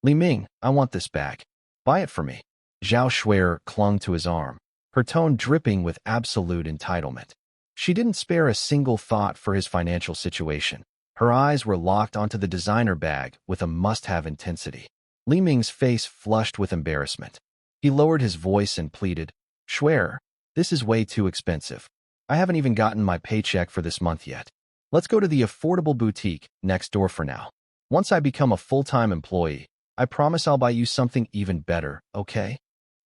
Li Ming, I want this bag. Buy it for me. Zhao Shuer clung to his arm, her tone dripping with absolute entitlement. She didn't spare a single thought for his financial situation. Her eyes were locked onto the designer bag with a must-have intensity. Li Ming's face flushed with embarrassment. He lowered his voice and pleaded, Shuer, this is way too expensive. I haven't even gotten my paycheck for this month yet. Let's go to the affordable boutique next door for now. Once I become a full-time employee, I promise I'll buy you something even better, okay?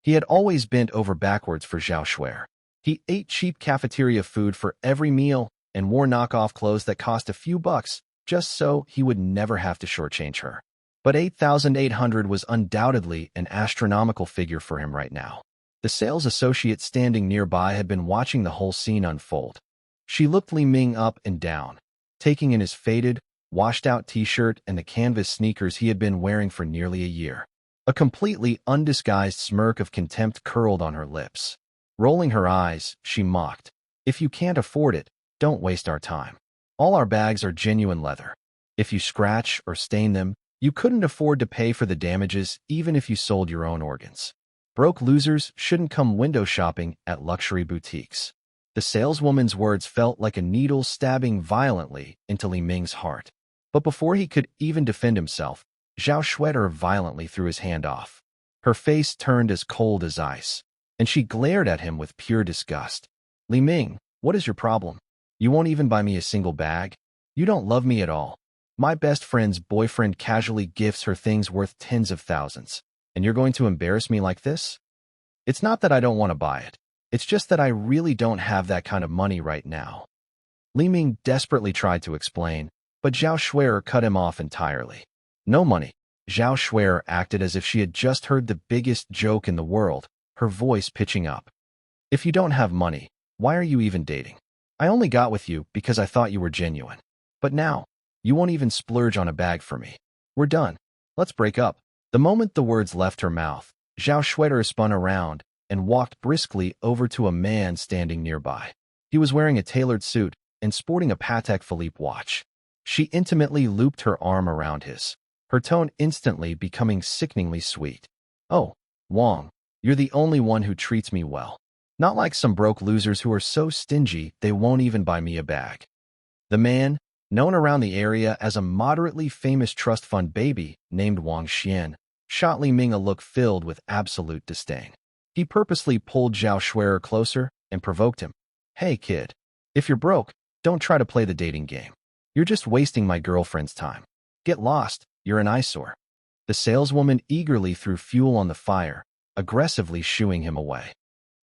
He had always bent over backwards for Zhao Shuer. He ate cheap cafeteria food for every meal and wore knockoff clothes that cost a few bucks just so he would never have to shortchange her. But 8,800 was undoubtedly an astronomical figure for him right now. The sales associate standing nearby had been watching the whole scene unfold. She looked Li Ming up and down, taking in his faded, washed-out t-shirt and the canvas sneakers he had been wearing for nearly a year. A completely undisguised smirk of contempt curled on her lips. Rolling her eyes, she mocked, If you can't afford it, don't waste our time. All our bags are genuine leather. If you scratch or stain them, you couldn't afford to pay for the damages even if you sold your own organs. Broke losers shouldn't come window shopping at luxury boutiques. The saleswoman's words felt like a needle stabbing violently into Li Ming's heart. But before he could even defend himself, Zhao Shuer violently threw his hand off. Her face turned as cold as ice, and she glared at him with pure disgust. Li Ming, what is your problem? You won't even buy me a single bag? You don't love me at all. My best friend's boyfriend casually gifts her things worth tens of thousands, and you're going to embarrass me like this? It's not that I don't want to buy it. It's just that I really don't have that kind of money right now. Li Ming desperately tried to explain, but Zhao Shuer cut him off entirely. No money. Zhao Shuer acted as if she had just heard the biggest joke in the world, her voice pitching up. If you don't have money, why are you even dating? I only got with you because I thought you were genuine. But now, you won't even splurge on a bag for me. We're done. Let's break up. The moment the words left her mouth, Zhao Shuer spun around and walked briskly over to a man standing nearby. He was wearing a tailored suit and sporting a Patek Philippe watch. She intimately looped her arm around his, her tone instantly becoming sickeningly sweet. Oh, Wang, you're the only one who treats me well. Not like some broke losers who are so stingy they won't even buy me a bag. The man, known around the area as a moderately famous trust fund baby named Wang Xian, shot Li Ming a look filled with absolute disdain. He purposely pulled Zhao Shuer closer and provoked him. Hey kid, if you're broke, don't try to play the dating game. You're just wasting my girlfriend's time. Get lost, you're an eyesore. The saleswoman eagerly threw fuel on the fire, aggressively shooing him away.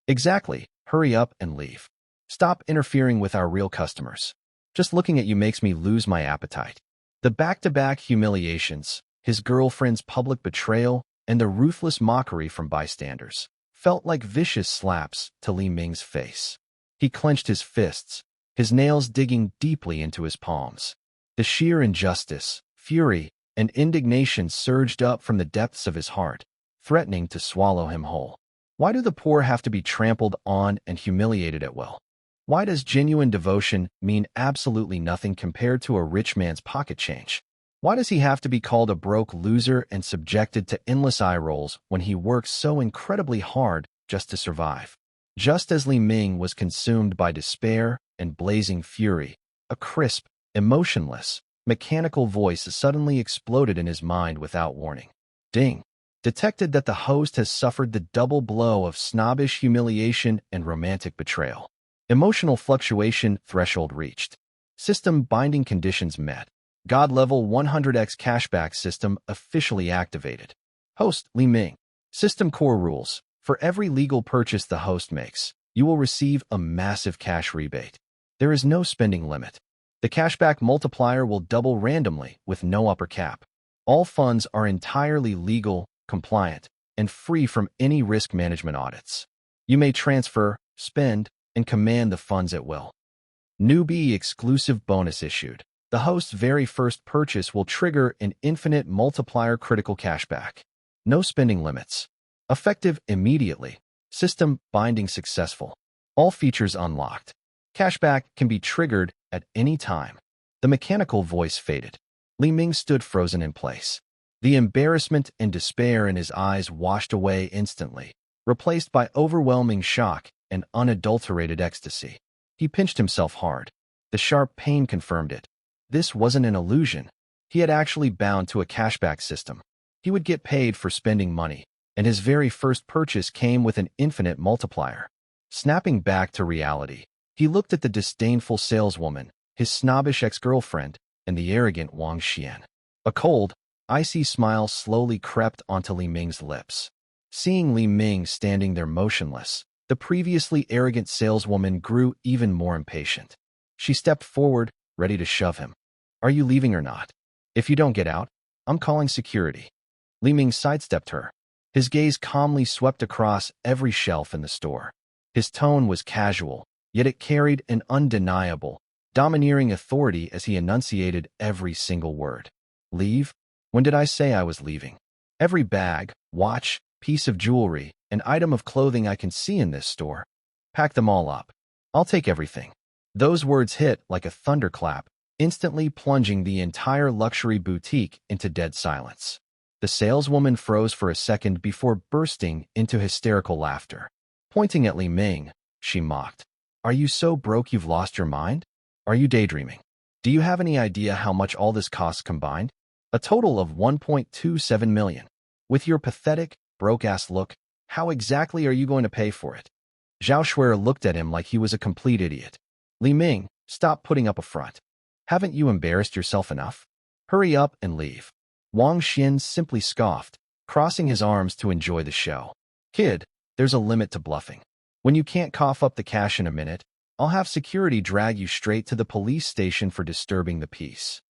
Exactly, hurry up and leave. Stop interfering with our real customers. Just looking at you makes me lose my appetite. The back-to-back humiliations, his girlfriend's public betrayal, and the ruthless mockery from bystanders felt like vicious slaps to Li Ming's face. He clenched his fists, his nails digging deeply into his palms. The sheer injustice, fury, and indignation surged up from the depths of his heart, threatening to swallow him whole. Why do the poor have to be trampled on and humiliated at will? Why does genuine devotion mean absolutely nothing compared to a rich man's pocket change? Why does he have to be called a broke loser and subjected to endless eye rolls when he works so incredibly hard just to survive? Just as Li Ming was consumed by despair and blazing fury, a crisp, emotionless, mechanical voice suddenly exploded in his mind without warning. Ding! Detected that the host has suffered the double blow of snobbish humiliation and romantic betrayal. Emotional fluctuation threshold reached. System binding conditions met. God level 100x cashback system officially activated. Host Li Ming. System core rules. For every legal purchase the host makes, you will receive a massive cash rebate. There is no spending limit. The cashback multiplier will double randomly with no upper cap. All funds are entirely legal, compliant, and free from any risk management audits. You may transfer, spend, and command the funds at will. Newbie exclusive bonus issued. The host's very first purchase will trigger an infinite multiplier critical cashback. No spending limits. Effective immediately. System binding successful. All features unlocked. Cashback can be triggered at any time. The mechanical voice faded. Li Ming stood frozen in place. The embarrassment and despair in his eyes washed away instantly, replaced by overwhelming shock and unadulterated ecstasy. He pinched himself hard. The sharp pain confirmed it. This wasn't an illusion. He had actually bound to a cashback system. He would get paid for spending money, and his very first purchase came with an infinite multiplier. Snapping back to reality, he looked at the disdainful saleswoman, his snobbish ex-girlfriend, and the arrogant Wang Xian. A cold, icy smile slowly crept onto Li Ming's lips. Seeing Li Ming standing there motionless, the previously arrogant saleswoman grew even more impatient. She stepped forward, ready to shove him. "Are you leaving or not? If you don't get out, I'm calling security." Li Ming sidestepped her. His gaze calmly swept across every shelf in the store. His tone was casual, yet it carried an undeniable, domineering authority as he enunciated every single word. "Leave? When did I say I was leaving? Every bag, watch, piece of jewelry, and item of clothing I can see in this store. Pack them all up. I'll take everything." Those words hit like a thunderclap, instantly plunging the entire luxury boutique into dead silence. The saleswoman froze for a second before bursting into hysterical laughter. Pointing at Li Ming, she mocked. "Are you so broke you've lost your mind? Are you daydreaming? Do you have any idea how much all this costs combined? A total of 1.27 million. With your pathetic, broke-ass look, how exactly are you going to pay for it?" Zhao Shuer looked at him like he was a complete idiot. "Li Ming, stop putting up a front. Haven't you embarrassed yourself enough? Hurry up and leave." Wang Xian simply scoffed, crossing his arms to enjoy the show. "Kid, there's a limit to bluffing. When you can't cough up the cash in a minute, I'll have security drag you straight to the police station for disturbing the peace."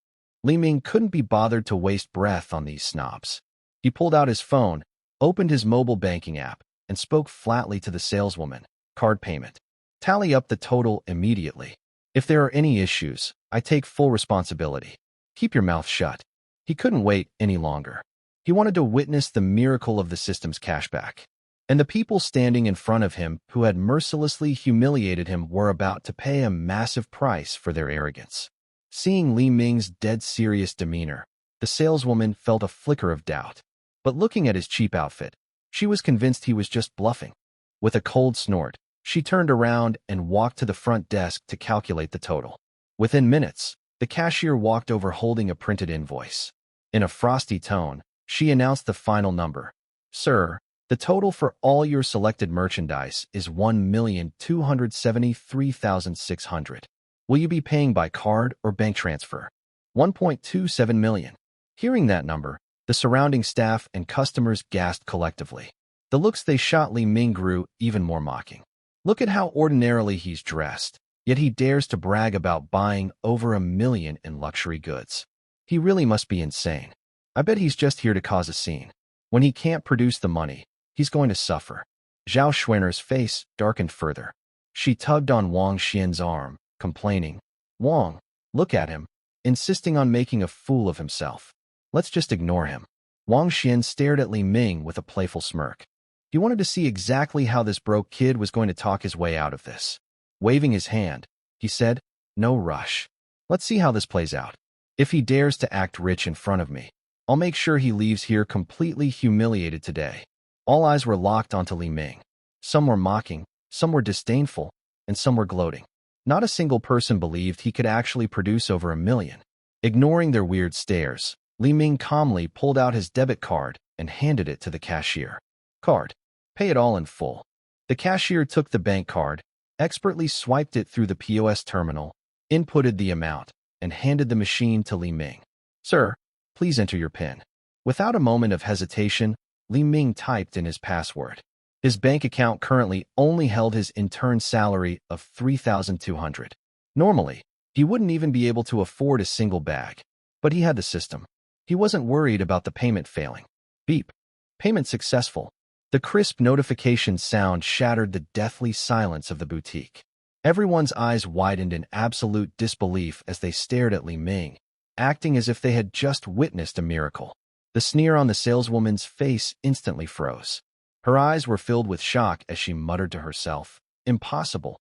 Li Ming couldn't be bothered to waste breath on these snobs. He pulled out his phone, opened his mobile banking app, and spoke flatly to the saleswoman. "Card payment. Tally up the total immediately. If there are any issues, I take full responsibility. Keep your mouth shut." He couldn't wait any longer. He wanted to witness the miracle of the system's cashback. And the people standing in front of him who had mercilessly humiliated him were about to pay a massive price for their arrogance. Seeing Li Ming's dead serious demeanor, the saleswoman felt a flicker of doubt. But looking at his cheap outfit, she was convinced he was just bluffing. With a cold snort, she turned around and walked to the front desk to calculate the total. Within minutes, the cashier walked over holding a printed invoice. In a frosty tone, she announced the final number. "Sir, the total for all your selected merchandise is 1,273,600. Will you be paying by card or bank transfer?" 1.27 million. Hearing that number, the surrounding staff and customers gasped collectively. The looks they shot Li Ming grew even more mocking. Look at how ordinarily he's dressed, yet he dares to brag about buying over 1 million in luxury goods. He really must be insane. I bet he's just here to cause a scene. When he can't produce the money, he's going to suffer. Zhao Xuaner's face darkened further. She tugged on Wang Xian's arm, complaining, "Wang, look at him, insisting on making a fool of himself. Let's just ignore him." Wang Xian stared at Li Ming with a playful smirk. He wanted to see exactly how this broke kid was going to talk his way out of this. Waving his hand, he said, "No rush. Let's see how this plays out. If he dares to act rich in front of me, I'll make sure he leaves here completely humiliated today." All eyes were locked onto Li Ming. Some were mocking, some were disdainful, and some were gloating. Not a single person believed he could actually produce over 1 million. Ignoring their weird stares, Li Ming calmly pulled out his debit card and handed it to the cashier. "Card. Pay it all in full." The cashier took the bank card, expertly swiped it through the POS terminal, inputted the amount, and handed the machine to Li Ming. "Sir, please enter your PIN." Without a moment of hesitation, Li Ming typed in his password. His bank account currently only held his intern salary of 3,200. Normally, he wouldn't even be able to afford a single bag. But he had the system. He wasn't worried about the payment failing. Beep. Payment successful. The crisp notification sound shattered the deathly silence of the boutique. Everyone's eyes widened in absolute disbelief as they stared at Li Ming, acting as if they had just witnessed a miracle. The sneer on the saleswoman's face instantly froze. Her eyes were filled with shock as she muttered to herself, "Impossible.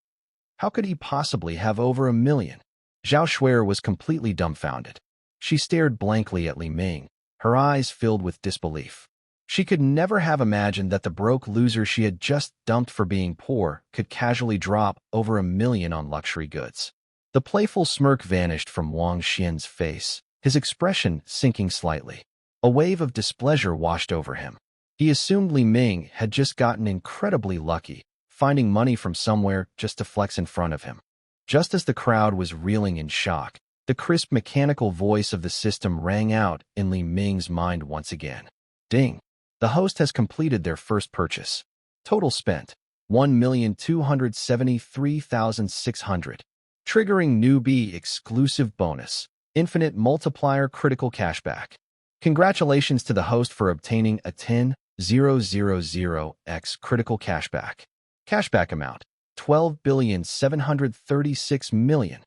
How could he possibly have over 1 million? Zhao Shuer was completely dumbfounded. She stared blankly at Li Ming, her eyes filled with disbelief. She could never have imagined that the broke loser she had just dumped for being poor could casually drop over $1 million on luxury goods. The playful smirk vanished from Wang Xian's face, his expression sinking slightly. A wave of displeasure washed over him. He assumed Li Ming had just gotten incredibly lucky, finding money from somewhere just to flex in front of him. Just as the crowd was reeling in shock, the crisp mechanical voice of the system rang out in Li Ming's mind once again. Ding! The host has completed their first purchase. Total spent, 1,273,600. Triggering newbie exclusive bonus, infinite-multiplier critical cashback. Congratulations to the host for obtaining a 10,000x critical cashback. Cashback amount, 12,736,000,000.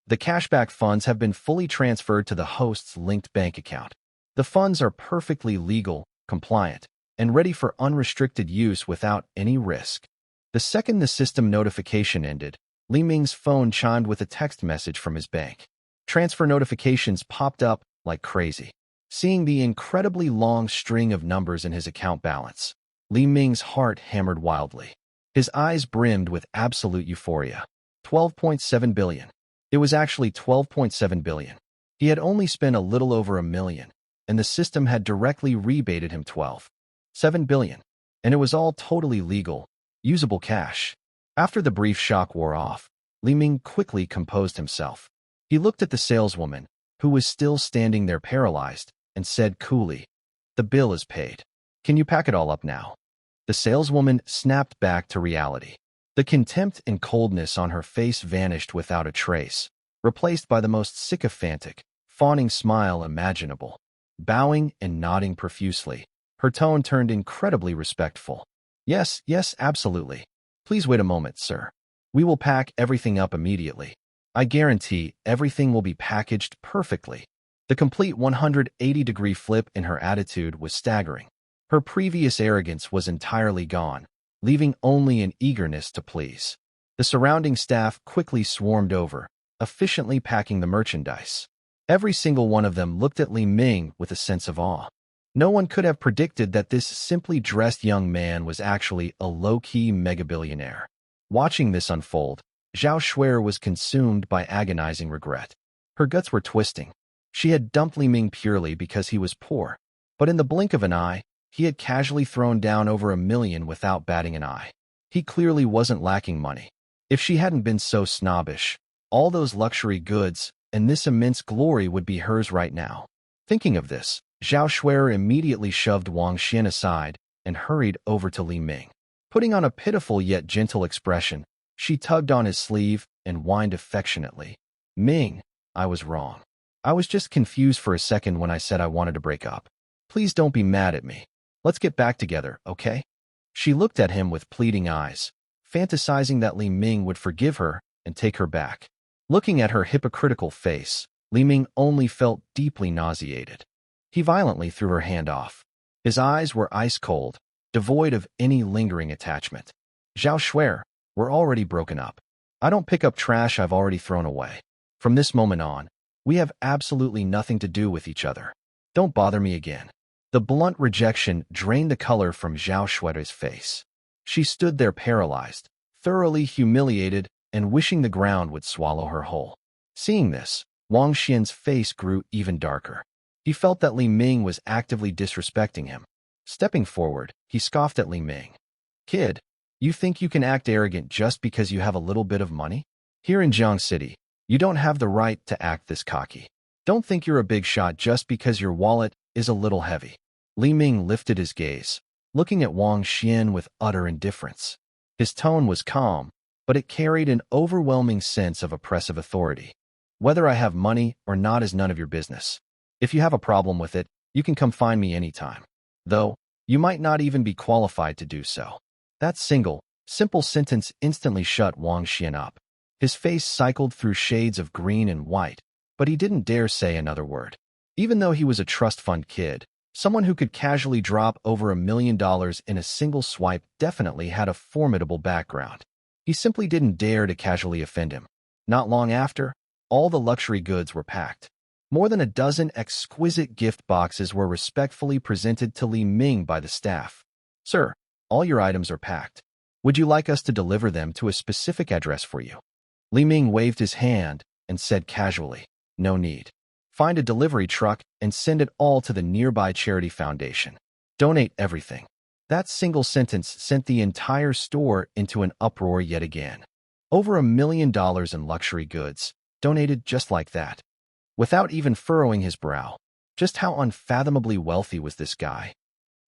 The cashback funds have been fully transferred to the host's linked bank account. The funds are perfectly legal, compliant, and ready for unrestricted use without any risk. The second the system notification ended, Li Ming's phone chimed with a text message from his bank. Transfer notifications popped up like crazy. Seeing the incredibly long string of numbers in his account balance, Li Ming's heart hammered wildly. His eyes brimmed with absolute euphoria. 12.7 billion. It was actually 12.7 billion. He had only spent a little over $1 million, and the system had directly rebated him 12.7 billion. And it was all totally legal, usable cash. After the brief shock wore off, Li Ming quickly composed himself. He looked at the saleswoman, who was still standing there paralyzed, and said coolly, "The bill is paid. Can you pack it all up now?" The saleswoman snapped back to reality. The contempt and coldness on her face vanished without a trace, replaced by the most sycophantic, fawning smile imaginable. Bowing and nodding profusely, her tone turned incredibly respectful. Yes, absolutely. Please wait a moment, sir. We will pack everything up immediately. I guarantee everything will be packaged perfectly." The complete 180-degree flip in her attitude was staggering. Her previous arrogance was entirely gone, leaving only an eagerness to please. The surrounding staff quickly swarmed over, efficiently packing the merchandise. Every single one of them looked at Li Ming with a sense of awe. No one could have predicted that this simply dressed young man was actually a low-key mega-billionaire. Watching this unfold, Zhao Shuer was consumed by agonizing regret. Her guts were twisting. She had dumped Li Ming purely because he was poor, but in the blink of an eye, he had casually thrown down over $1 million without batting an eye. He clearly wasn't lacking money. If she hadn't been so snobbish, all those luxury goods and this immense glory would be hers right now. Thinking of this, Zhao Shuer immediately shoved Wang Xian aside and hurried over to Li Ming. Putting on a pitiful yet gentle expression, she tugged on his sleeve and whined affectionately. "Ming, I was wrong. I was just confused for a second when I said I wanted to break up. Please don't be mad at me. Let's get back together, okay?" She looked at him with pleading eyes, fantasizing that Li Ming would forgive her and take her back. Looking at her hypocritical face, Li Ming only felt deeply nauseated. He violently threw her hand off. His eyes were ice-cold, devoid of any lingering attachment. "Zhao Shuer, we're already broken up. I don't pick up trash I've already thrown away. From this moment on, we have absolutely nothing to do with each other. Don't bother me again." The blunt rejection drained the color from Zhao Shuer's face. She stood there paralyzed, thoroughly humiliated and wishing the ground would swallow her whole. Seeing this, Wang Xian's face grew even darker. He felt that Li Ming was actively disrespecting him. Stepping forward, he scoffed at Li Ming. "Kid, you think you can act arrogant just because you have a little bit of money? Here in Jiang City, you don't have the right to act this cocky. Don't think you're a big shot just because your wallet is a little heavy." Li Ming lifted his gaze, looking at Wang Xian with utter indifference. His tone was calm, but it carried an overwhelming sense of oppressive authority. "Whether I have money or not is none of your business. If you have a problem with it, you can come find me anytime. Though, you might not even be qualified to do so." That simple sentence instantly shut Wang Xian up. His face cycled through shades of green and white, but he didn't dare say another word. Even though he was a trust fund kid, someone who could casually drop over $1 million in a single swipe definitely had a formidable background. He simply didn't dare to casually offend him. Not long after, all the luxury goods were packed. More than a dozen exquisite gift boxes were respectfully presented to Li Ming by the staff. "Sir, all your items are packed. Would you like us to deliver them to a specific address for you?" Li Ming waved his hand and said casually, "No need. Find a delivery truck and send it all to the nearby charity foundation. Donate everything." That single sentence sent the entire store into an uproar yet again. Over $1 million in luxury goods, donated just like that. Without even furrowing his brow. Just how unfathomably wealthy was this guy?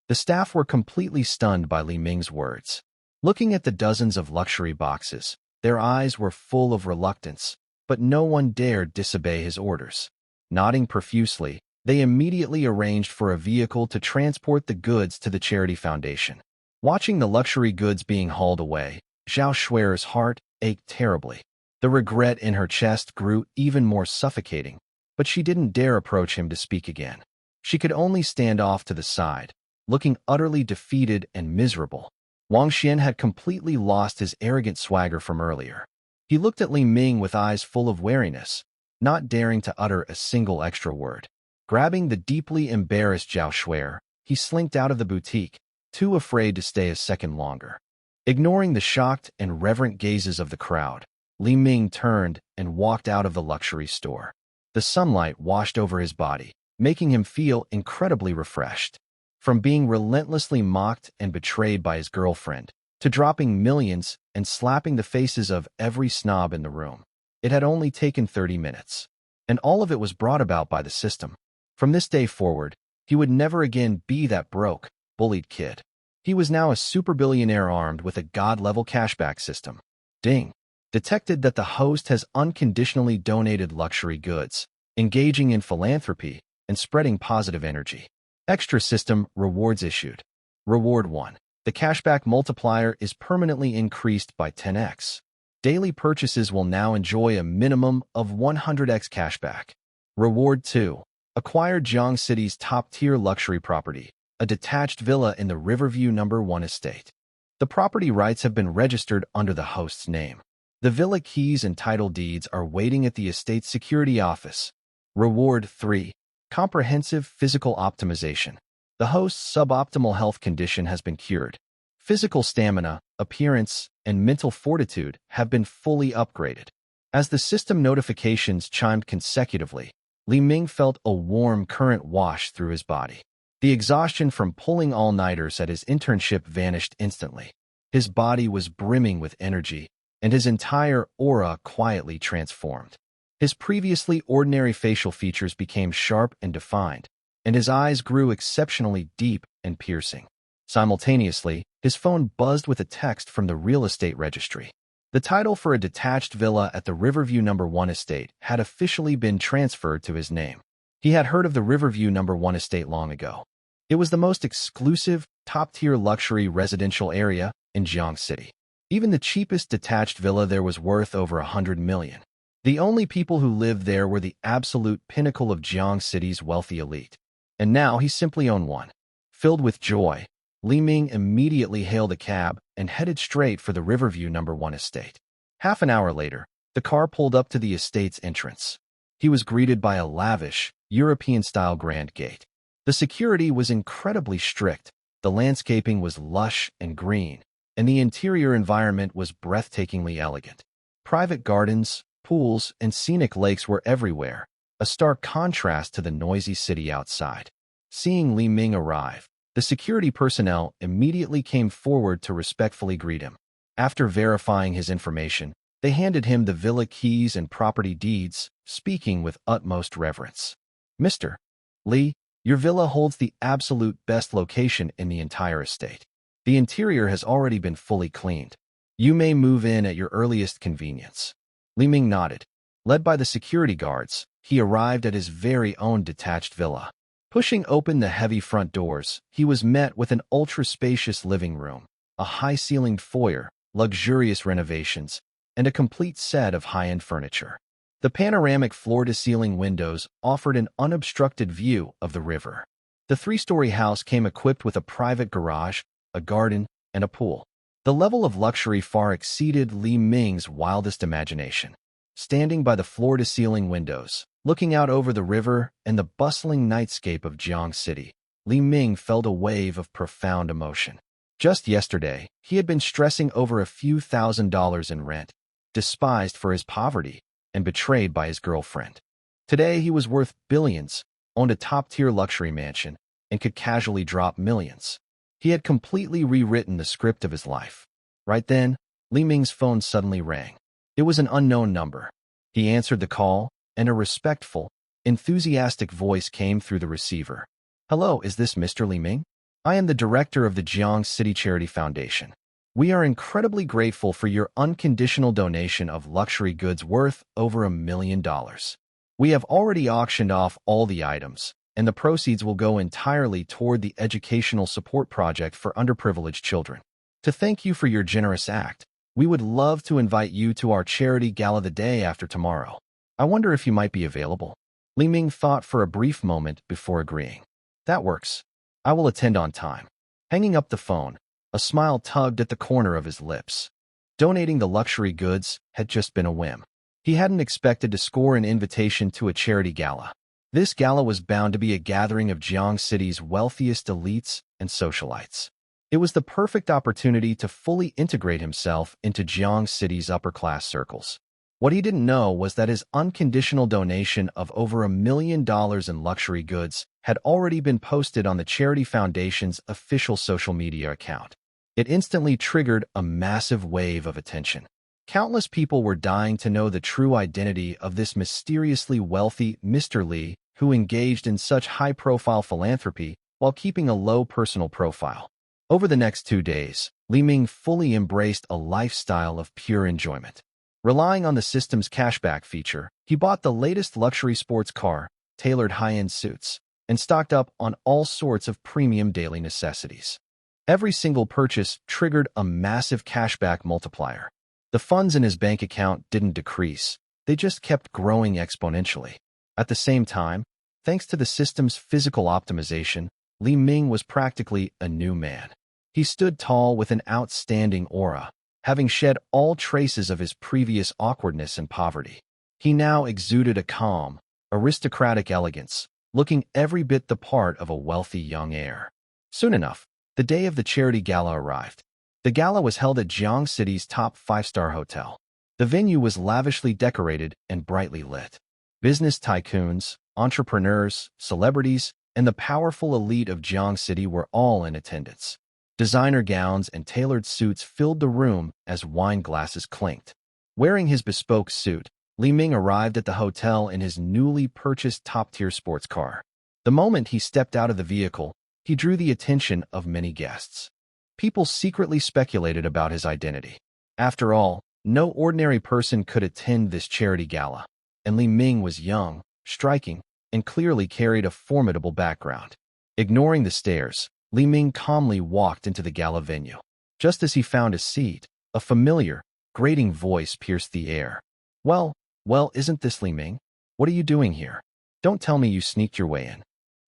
The staff were completely stunned by Li Ming's words. Looking at the dozens of luxury boxes, their eyes were full of reluctance, but no one dared disobey his orders. Nodding profusely, they immediately arranged for a vehicle to transport the goods to the charity foundation. Watching the luxury goods being hauled away, Zhao Shui's heart ached terribly. The regret in her chest grew even more suffocating, but she didn't dare approach him to speak again. She could only stand off to the side, looking utterly defeated and miserable. Wang Xian had completely lost his arrogant swagger from earlier. He looked at Li Ming with eyes full of wariness, not daring to utter a single extra word. Grabbing the deeply embarrassed Zhao Shui, he slinked out of the boutique, too afraid to stay a second longer. Ignoring the shocked and reverent gazes of the crowd, Li Ming turned and walked out of the luxury store. The sunlight washed over his body, making him feel incredibly refreshed. From being relentlessly mocked and betrayed by his girlfriend, to dropping millions and slapping the faces of every snob in the room, it had only taken 30 minutes. And all of it was brought about by the system. From this day forward, he would never again be that broke, bullied kid. He was now a super-billionaire armed with a god-level cashback system. Ding! Detected that the host has unconditionally donated luxury goods, engaging in philanthropy, and spreading positive energy. Extra system rewards issued. Reward 1. The cashback multiplier is permanently increased by 10x. Daily purchases will now enjoy a minimum of 100x cashback. Reward 2. Acquired Jiang City's top-tier luxury property, a detached villa in the Riverview No. 1 estate. The property rights have been registered under the host's name. The villa keys and title deeds are waiting at the estate's security office. Reward 3. Comprehensive physical optimization. The host's suboptimal health condition has been cured. Physical stamina, appearance, and mental fortitude have been fully upgraded. As the system notifications chimed consecutively, Li Ming felt a warm current wash through his body. The exhaustion from pulling all-nighters at his internship vanished instantly. His body was brimming with energy, and his entire aura quietly transformed. His previously ordinary facial features became sharp and defined, and his eyes grew exceptionally deep and piercing. Simultaneously, his phone buzzed with a text from the real estate registry. The title for a detached villa at the Riverview No. 1 estate had officially been transferred to his name. He had heard of the Riverview No. 1 estate long ago. It was the most exclusive, top-tier luxury residential area in Jiang City. Even the cheapest detached villa there was worth over $100 million. The only people who lived there were the absolute pinnacle of Jiang City's wealthy elite. And now he simply owned one. Filled with joy, Li Ming immediately hailed a cab and headed straight for the Riverview No. 1 estate. Half an hour later, the car pulled up to the estate's entrance. He was greeted by a lavish, European-style grand gate. The security was incredibly strict, the landscaping was lush and green, and the interior environment was breathtakingly elegant. Private gardens, pools, and scenic lakes were everywhere, a stark contrast to the noisy city outside. Seeing Li Ming arrive, the security personnel immediately came forward to respectfully greet him. After verifying his information, they handed him the villa keys and property deeds, speaking with utmost reverence. "Mr. Li, your villa holds the absolute best location in the entire estate. The interior has already been fully cleaned. You may move in at your earliest convenience." Li Ming nodded. Led by the security guards, he arrived at his very own detached villa. Pushing open the heavy front doors, he was met with an ultra-spacious living room, a high-ceilinged foyer, luxurious renovations, and a complete set of high-end furniture. The panoramic floor-to-ceiling windows offered an unobstructed view of the river. The three-story house came equipped with a private garage, a garden, and a pool. The level of luxury far exceeded Li Ming's wildest imagination. standing by the floor-to-ceiling windows, looking out over the river and the bustling nightscape of Jiang City. Li Ming felt a wave of profound emotion. Just yesterday, he had been stressing over a few $1,000s in rent, despised for his poverty, and betrayed by his girlfriend. Today, he was worth billions, owned a top-tier luxury mansion, and could casually drop millions. He had completely rewritten the script of his life. Right then, Li Ming's phone suddenly rang. It was an unknown number. He answered the call, and a respectful, enthusiastic voice came through the receiver. "Hello, is this Mr. Li Ming? I am the director of the Jiang City Charity Foundation. We are incredibly grateful for your unconditional donation of luxury goods worth over $1 million. We have already auctioned off all the items, and the proceeds will go entirely toward the educational support project for underprivileged children. To thank you for your generous act, we would love to invite you to our charity gala the day after tomorrow. I wonder if you might be available." Li Ming thought for a brief moment before agreeing. "That works. I will attend on time." Hanging up the phone, a smile tugged at the corner of his lips. Donating the luxury goods had just been a whim. He hadn't expected to score an invitation to a charity gala. This gala was bound to be a gathering of Jiang City's wealthiest elites and socialites. It was the perfect opportunity to fully integrate himself into Jiang City's upper-class circles. What he didn't know was that his unconditional donation of over $1 million in luxury goods had already been posted on the Charity Foundation's official social media account. It instantly triggered a massive wave of attention. Countless people were dying to know the true identity of this mysteriously wealthy Mr. Li, who engaged in such high-profile philanthropy while keeping a low personal profile. Over the next 2 days, Li Ming fully embraced a lifestyle of pure enjoyment. Relying on the system's cashback feature, he bought the latest luxury sports car, tailored high-end suits, and stocked up on all sorts of premium daily necessities. Every single purchase triggered a massive cashback multiplier. The funds in his bank account didn't decrease, they just kept growing exponentially. At the same time, thanks to the system's physical optimization, Li Ming was practically a new man. He stood tall with an outstanding aura, having shed all traces of his previous awkwardness and poverty. He now exuded a calm, aristocratic elegance, looking every bit the part of a wealthy young heir. Soon enough, the day of the charity gala arrived. The gala was held at Jiang City's top 5-star hotel. The venue was lavishly decorated and brightly lit. Business tycoons, entrepreneurs, celebrities, and the powerful elite of Jiang City were all in attendance. Designer gowns and tailored suits filled the room as wine glasses clinked. Wearing his bespoke suit, Li Ming arrived at the hotel in his newly purchased top-tier sports car. The moment he stepped out of the vehicle, he drew the attention of many guests. People secretly speculated about his identity. After all, no ordinary person could attend this charity gala, and Li Ming was young, striking, and clearly carried a formidable background. Ignoring the stares, Li Ming calmly walked into the gala venue. Just as he found a seat, a familiar, grating voice pierced the air. Well, isn't this Li Ming? What are you doing here? Don't tell me you sneaked your way in."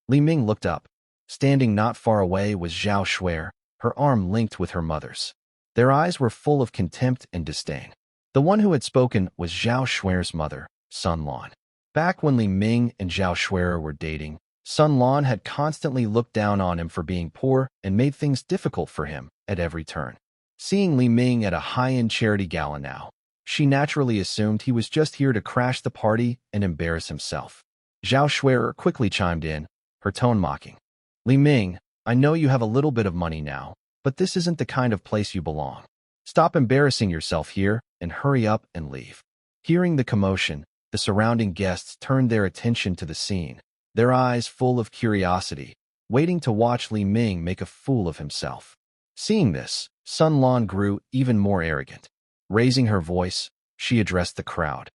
Li Ming looked up. Standing not far away was Zhao Shuer, her arm linked with her mother's. Their eyes were full of contempt and disdain. The one who had spoken was Zhao Shuer's mother, Sun Lan. Back when Li Ming and Zhao Shuer were dating, Sun Lan had constantly looked down on him for being poor and made things difficult for him at every turn. Seeing Li Ming at a high-end charity gala now, she naturally assumed he was just here to crash the party and embarrass himself. Zhao Shuer quickly chimed in, her tone mocking. "Li Ming, I know you have a little bit of money now, but this isn't the kind of place you belong. Stop embarrassing yourself here and hurry up and leave." Hearing the commotion, the surrounding guests turned their attention to the scene, their eyes full of curiosity, waiting to watch Li Ming make a fool of himself. Seeing this, Sun Lan grew even more arrogant. Raising her voice, she addressed the crowd.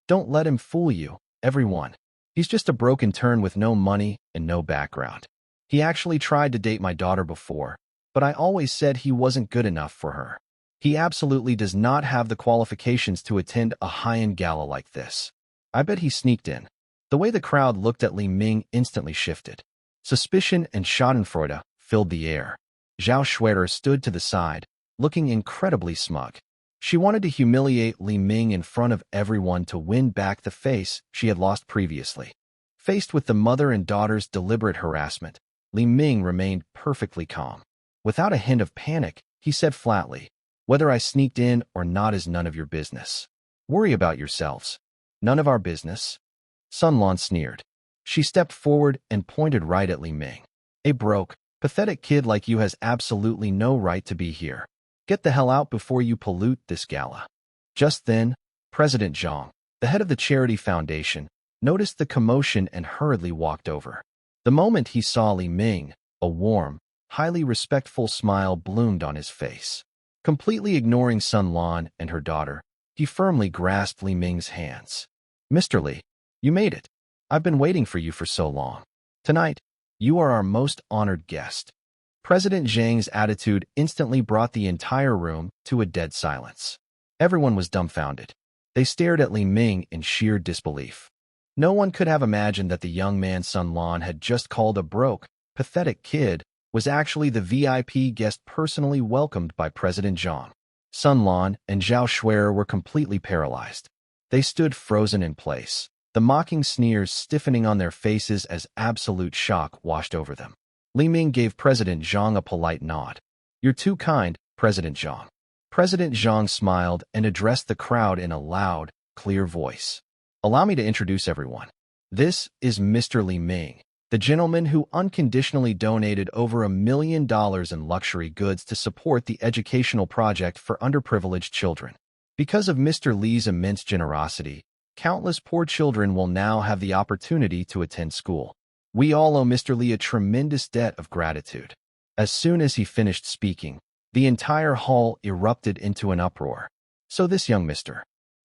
"Don't let him fool you, everyone. He's just a broken turn with no money and no background. He actually tried to date my daughter before, but I always said he wasn't good enough for her. He absolutely does not have the qualifications to attend a high-end gala like this. I bet he sneaked in." The way the crowd looked at Li Ming instantly shifted. Suspicion and schadenfreude filled the air. Zhao Shuer stood to the side, looking incredibly smug. She wanted to humiliate Li Ming in front of everyone to win back the face she had lost previously. Faced with the mother and daughter's deliberate harassment, Li Ming remained perfectly calm. Without a hint of panic, he said flatly, "Whether I sneaked in or not is none of your business. Worry about yourselves." "None of our business?" Sun Lan sneered. She stepped forward and pointed right at Li Ming. "A broke, pathetic kid like you has absolutely no right to be here. Get the hell out before you pollute this gala." Just then, President Zhang, the head of the charity foundation, noticed the commotion and hurriedly walked over. The moment he saw Li Ming, a warm, highly respectful smile bloomed on his face. Completely ignoring Sun Lan and her daughter, he firmly grasped Li Ming's hands. "Mr. Li, you made it. I've been waiting for you for so long. Tonight, you are our most honored guest." President Zhang's attitude instantly brought the entire room to a dead silence. Everyone was dumbfounded. They stared at Li Ming in sheer disbelief. No one could have imagined that the young man Sun Lan had just called a broke, pathetic kid was actually the VIP guest personally welcomed by President Zhang. Sun Lan and Zhao Shuer were completely paralyzed. They stood frozen in place, the mocking sneers stiffening on their faces as absolute shock washed over them. Li Ming gave President Zhang a polite nod. "You're too kind, President Zhang." President Zhang smiled and addressed the crowd in a loud, clear voice. "Allow me to introduce everyone. This is Mr. Li Ming, the gentleman who unconditionally donated over $1 million in luxury goods to support the educational project for underprivileged children. Because of Mr. Li's immense generosity, countless poor children will now have the opportunity to attend school. We all owe Mr. Li a tremendous debt of gratitude." As soon as he finished speaking, the entire hall erupted into an uproar. So this young Mr.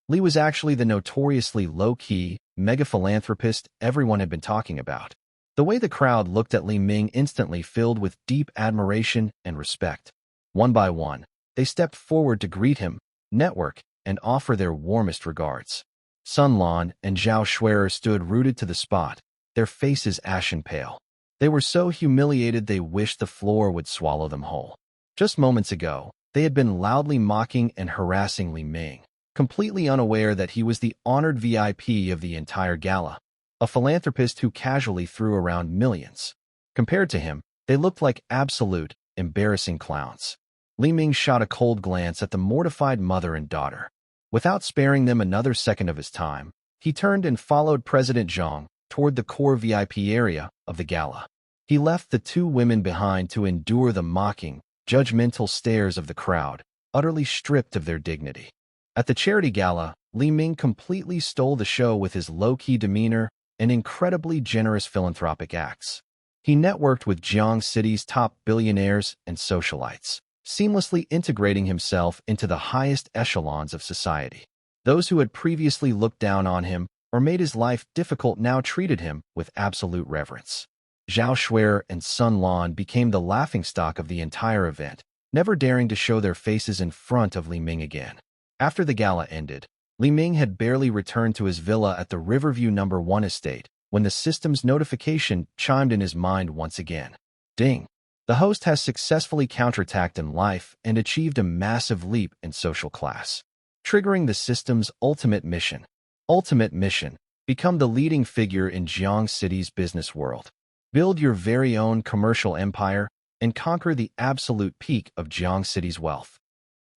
Li was actually the notoriously low-key, mega-philanthropist everyone had been talking about. The way the crowd looked at Li Ming instantly filled with deep admiration and respect. One by one, they stepped forward to greet him, network, and offer their warmest regards. Sun Lan and Zhao Shuer stood rooted to the spot, their faces ashen pale. They were so humiliated they wished the floor would swallow them whole. Just moments ago, they had been loudly mocking and harassing Li Ming, completely unaware that he was the honored VIP of the entire gala, a philanthropist who casually threw around millions. Compared to him, they looked like absolute, embarrassing clowns. Li Ming shot a cold glance at the mortified mother and daughter. Without sparing them another second of his time, he turned and followed President Zhang toward the core VIP area of the gala. He left the two women behind to endure the mocking, judgmental stares of the crowd, utterly stripped of their dignity. At the charity gala, Li Ming completely stole the show with his low-key demeanor and incredibly generous philanthropic acts. He networked with Jiang City's top billionaires and socialites, seamlessly integrating himself into the highest echelons of society. Those who had previously looked down on him or made his life difficult now treated him with absolute reverence. Zhao Shuer and Sun Lan became the laughingstock of the entire event, never daring to show their faces in front of Li Ming again. After the gala ended, Li Ming had barely returned to his villa at the Riverview No. 1 estate when the system's notification chimed in his mind once again. Ding! The host has successfully counterattacked in life and achieved a massive leap in social class, triggering the system's ultimate mission. Ultimate mission: become the leading figure in Jiang City's business world. Build your very own commercial empire and conquer the absolute peak of Jiang City's wealth.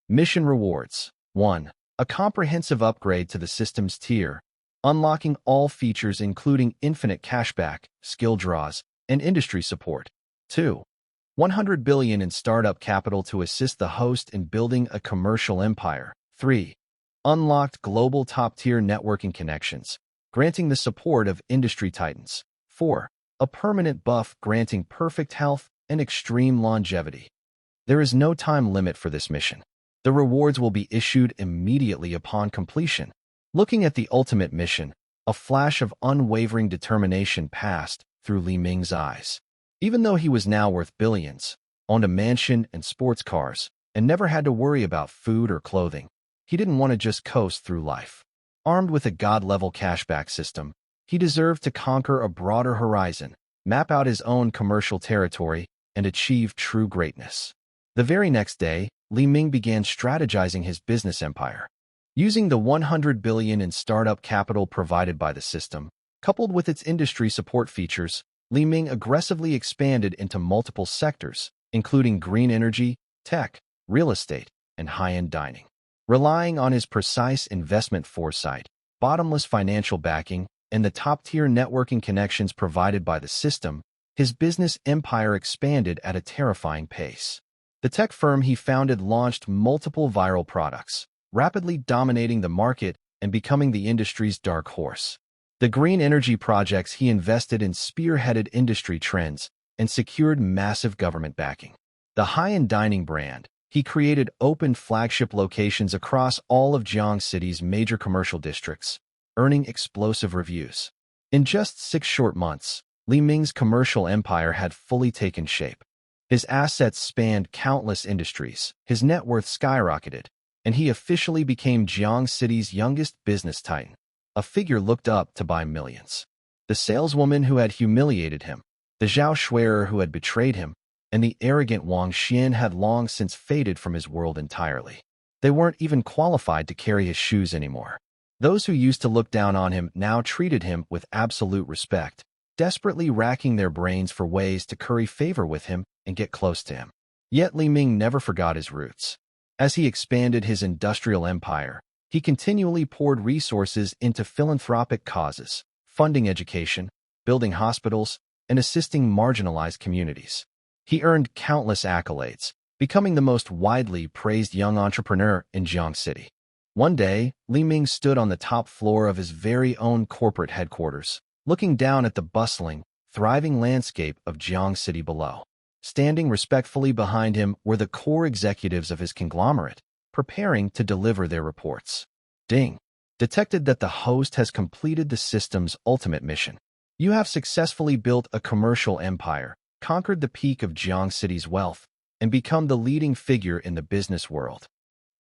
Mission rewards: 1. A comprehensive upgrade to the system's tier, unlocking all features including infinite cashback, skill draws, and industry support. 2. 100 billion in startup capital to assist the host in building a commercial empire. 3. Unlocked global top-tier networking connections, granting the support of industry titans. 4. A permanent buff granting perfect health and extreme longevity. There is no time limit for this mission. The rewards will be issued immediately upon completion. Looking at the ultimate mission, a flash of unwavering determination passed through Li Ming's eyes. Even though he was now worth billions, owned a mansion and sports cars, and never had to worry about food or clothing, he didn't want to just coast through life. Armed with a god-level cashback system, he deserved to conquer a broader horizon, map out his own commercial territory, and achieve true greatness. The very next day, Li Ming began strategizing his business empire. Using the 100 billion in startup capital provided by the system, coupled with its industry support features, Li Ming aggressively expanded into multiple sectors, including green energy, tech, real estate, and high-end dining. Relying on his precise investment foresight, bottomless financial backing, and the top-tier networking connections provided by the system, his business empire expanded at a terrifying pace. The tech firm he founded launched multiple viral products, rapidly dominating the market and becoming the industry's dark horse. The green energy projects he invested in spearheaded industry trends and secured massive government backing. The high-end dining brand, he created open flagship locations across all of Jiang City's major commercial districts, earning explosive reviews. In just 6 short months, Li Ming's commercial empire had fully taken shape. His assets spanned countless industries, his net worth skyrocketed, and he officially became Jiang City's youngest business titan, a figure looked up to by millions. The saleswoman who had humiliated him, the Zhao Shuier who had betrayed him, and the arrogant Wang Xian had long since faded from his world entirely. They weren't even qualified to carry his shoes anymore. Those who used to look down on him now treated him with absolute respect, desperately racking their brains for ways to curry favor with him and get close to him. Yet Li Ming never forgot his roots. As he expanded his industrial empire, he continually poured resources into philanthropic causes, funding education, building hospitals, and assisting marginalized communities. He earned countless accolades, becoming the most widely praised young entrepreneur in Jiang City. One day, Li Ming stood on the top floor of his very own corporate headquarters, looking down at the bustling, thriving landscape of Jiang City below. Standing respectfully behind him were the core executives of his conglomerate, preparing to deliver their reports. Ding! Detected that the host has completed the system's ultimate mission. You have successfully built a commercial empire, conquered the peak of Jiang City's wealth, and become the leading figure in the business world.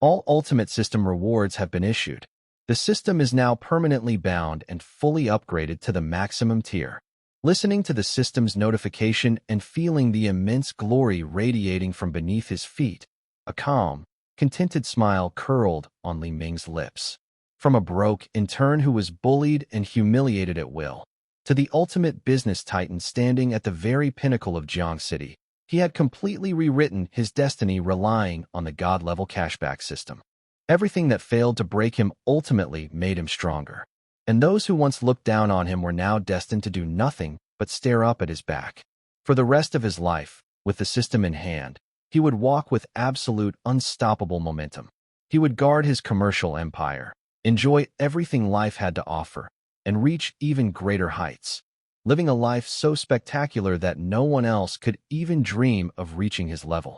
All ultimate system rewards have been issued. The system is now permanently bound and fully upgraded to the maximum tier. Listening to the system's notification and feeling the immense glory radiating from beneath his feet, a calm, contented smile curled on Li Ming's lips. From a broke intern who was bullied and humiliated at will, to the ultimate business titan standing at the very pinnacle of Jiang City, he had completely rewritten his destiny relying on the god-level cashback system. Everything that failed to break him ultimately made him stronger. And those who once looked down on him were now destined to do nothing but stare up at his back. For the rest of his life, with the system in hand, he would walk with absolute unstoppable momentum. He would guard his commercial empire, enjoy everything life had to offer, and reach even greater heights, living a life so spectacular that no one else could even dream of reaching his level.